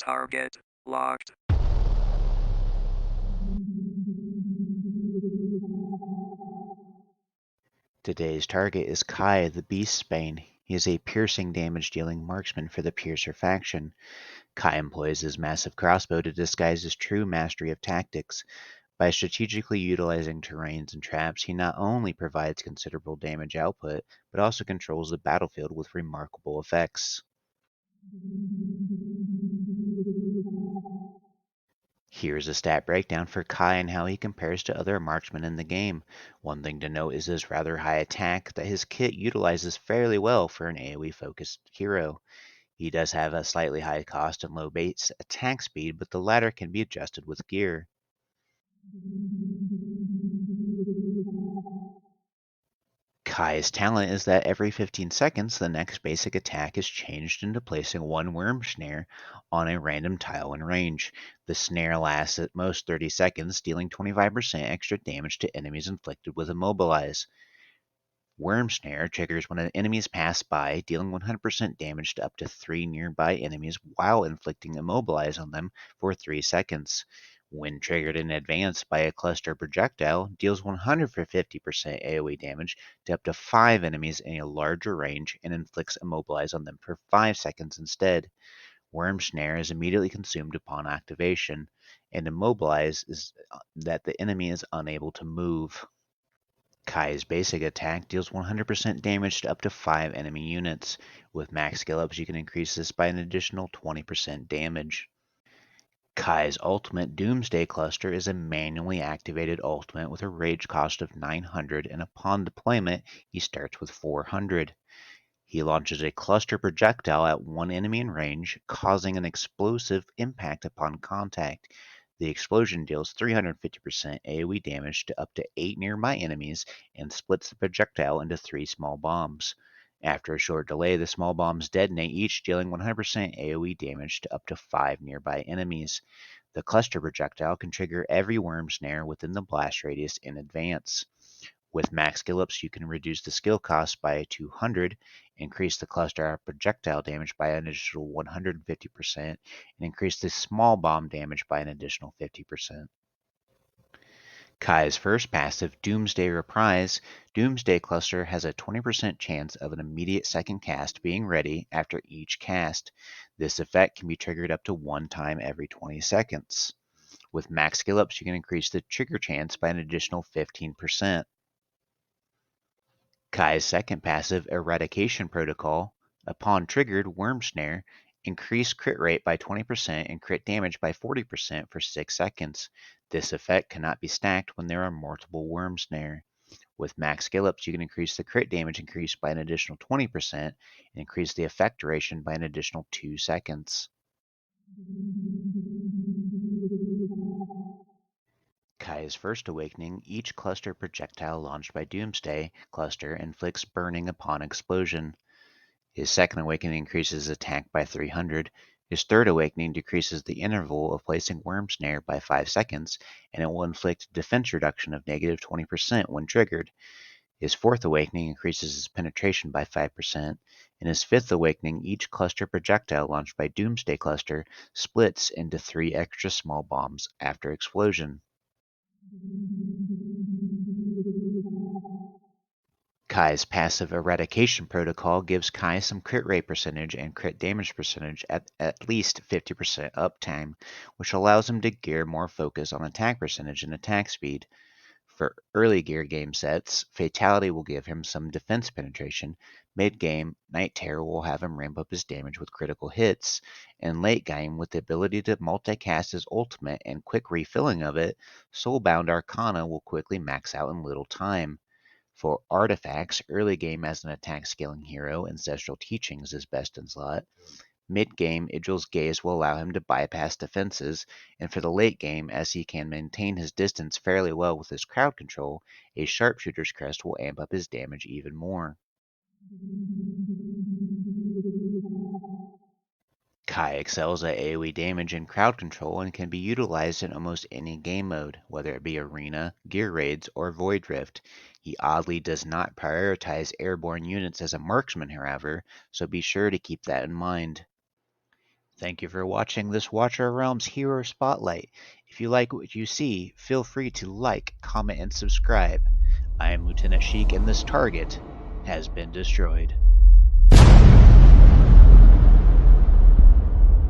Target locked. Today's target is Kai, the Beast's Bane. He is a piercing damage-dealing marksman for the Piercer faction. Kai employs his massive crossbow to disguise his true mastery of tactics. By strategically utilizing terrains and traps, he not only provides considerable damage output, but also controls the battlefield with remarkable effects. Here's a stat breakdown for Kai and how he compares to other marksmen in the game. One thing to note is his rather high attack that his kit utilizes fairly well for an AoE focused hero. He does have a slightly high cost and low base attack speed, but the latter can be adjusted with gear. Kai's talent is that every 15 seconds, the next basic attack is changed into placing one worm snare on a random tile in range. The snare lasts at most 30 seconds, dealing 25% extra damage to enemies inflicted with Immobilize. Worm Snare triggers when enemies pass by, dealing 100% damage to up to 3 nearby enemies while inflicting Immobilize on them for 3 seconds. When triggered in advance by a cluster projectile, deals 150% AoE damage to up to 5 enemies in a larger range and inflicts Immobilize on them for 5 seconds instead. Worm Snare is immediately consumed upon activation, and Immobilize is that the enemy is unable to move. Kai's basic attack deals 100% damage to up to 5 enemy units. With max skill ups, you can increase this by an additional 20% damage. Kai's ultimate Doomsday Cluster is a manually activated ultimate with a rage cost of 900, and upon deployment, he starts with 400. He launches a cluster projectile at one enemy in range, causing an explosive impact upon contact. The explosion deals 350% AoE damage to up to 8 nearby enemies and splits the projectile into 3 small bombs. After a short delay, the small bombs detonate, each dealing 100% AoE damage to up to 5 nearby enemies. The cluster projectile can trigger every worm snare within the blast radius in advance. With max skill ups, you can reduce the skill cost by 200, increase the cluster projectile damage by an additional 150%, and increase the small bomb damage by an additional 50%. Kai's first passive, Doomsday Reprise. Doomsday Cluster has a 20% chance of an immediate second cast being ready after each cast. This effect can be triggered up to 1 time every 20 seconds. With max skill ups, you can increase the trigger chance by an additional 15%. Kai's second passive, Eradication Protocol. Upon triggered, Worm Snare. Increase crit rate by 20% and crit damage by 40% for 6 seconds. This effect cannot be stacked when there are multiple Worm Snare. With max skill ups, you can increase the crit damage increase by an additional 20% and increase the effect duration by an additional 2 seconds. Kai's first awakening, each cluster projectile launched by Doomsday Cluster inflicts burning upon explosion. His second awakening increases attack by 300. His third awakening decreases the interval of placing Worm Snare by 5 seconds, and it will inflict defense reduction of negative 20% when triggered. His fourth awakening increases his penetration by 5%. In his fifth awakening, each cluster projectile launched by Doomsday Cluster splits into 3 extra small bombs after explosion. Kai's passive Eradication Protocol gives Kai some crit rate percentage and crit damage percentage at least 50% uptime, which allows him to gear more focus on attack percentage and attack speed. For early gear game sets, Fatality will give him some defense penetration. Mid-game, Night Terror will have him ramp up his damage with critical hits, and late game, with the ability to multicast his ultimate and quick refilling of it, Soulbound Arcana will quickly max out in little time. For artifacts, early game as an attack scaling hero, Ancestral Teachings is best in slot. Mid game, Idril's Gaze will allow him to bypass defenses, and for the late game, as he can maintain his distance fairly well with his crowd control, a Sharpshooter's Crest will amp up his damage even more. Kai excels at AoE damage and crowd control and can be utilized in almost any game mode, whether it be Arena, Gear Raids, or Void Rift. He oddly does not prioritize airborne units as a marksman, however, so be sure to keep that in mind. Thank you for watching this Watcher Realms Hero Spotlight. If you like what you see, feel free to like, comment, and subscribe. I am Lieutenant Sheik, and this target has been destroyed.